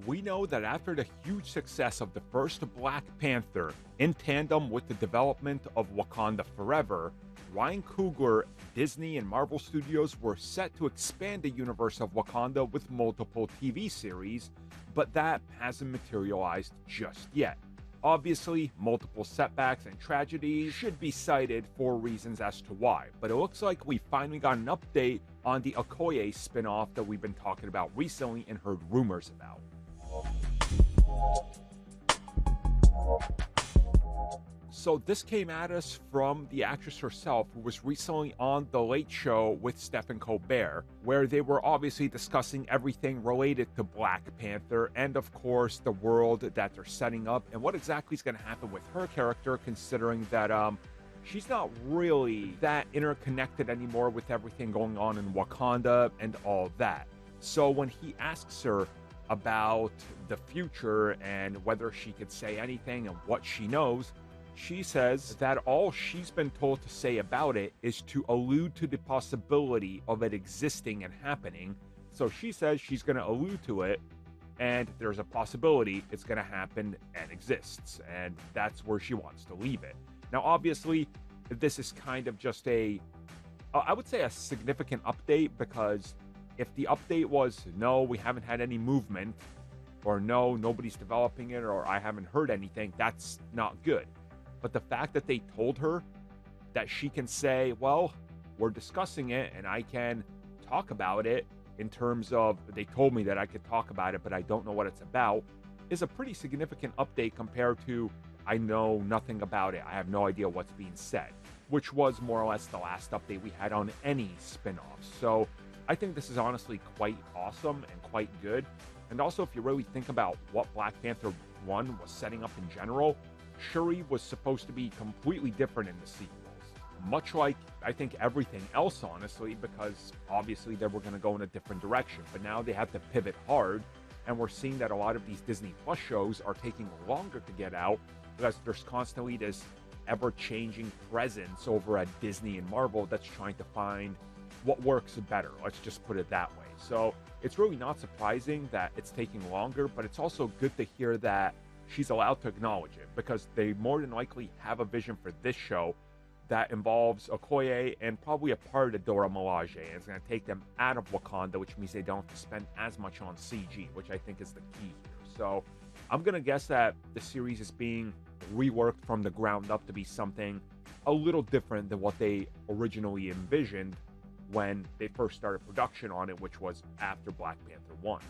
We know that after the huge success of the first Black Panther, in tandem with the development of Wakanda Forever, Ryan Coogler, Disney, and Marvel Studios were set to expand the universe of Wakanda with multiple TV series, but that hasn't materialized just yet. Obviously, multiple setbacks and tragedies should be cited for reasons as to why, but it looks like we finally got an update on the Okoye spin-off that we've been talking about recently and heard rumors about. So this came at us from the actress herself, who was recently on The Late Show with Stephen Colbert, where they were obviously discussing everything related to Black Panther and, of course, the world that they're setting up and what exactly is going to happen with her character, considering that she's not really that interconnected anymore with everything going on in Wakanda and all that. So when he asks her about the future and whether she could say anything and what she knows, she says that all she's been told to say about it is to allude to the possibility of it existing and happening. So she says she's going to allude to it, and there's a possibility it's going to happen and exists, and that's where she wants to leave it. Now, obviously, this is kind of just I would say a significant update, because if the update was, no, we haven't had any movement, or no, nobody's developing it, or I haven't heard anything, that's not good. But the fact that they told her that she can say, well, we're discussing it and I can talk about it in terms of, they told me that I could talk about it, but I don't know what it's about, is a pretty significant update compared to, I know nothing about it, I have no idea what's being said, which was more or less the last update we had on any spin-offs. So I think this is honestly quite awesome and quite good. And also, if you really think about what Black Panther 1 was setting up in general, Shuri was supposed to be completely different in the sequels. Much like, I think, everything else, honestly, because obviously they were going to go in a different direction. But now they have to pivot hard, and we're seeing that a lot of these Disney Plus shows are taking longer to get out because there's constantly this ever-changing presence over at Disney and Marvel that's trying to find what works better. Let's just put it that way. So it's really not surprising that it's taking longer, but it's also good to hear that she's allowed to acknowledge it, because they more than likely have a vision for this show that involves Okoye and probably a part of Dora Milaje, and it's going to take them out of Wakanda, which means they don't have to spend as much on CG, which I think is the key here. So I'm going to guess that the series is being reworked from the ground up to be something a little different than what they originally envisioned when they first started production on it, which was after Black Panther 1.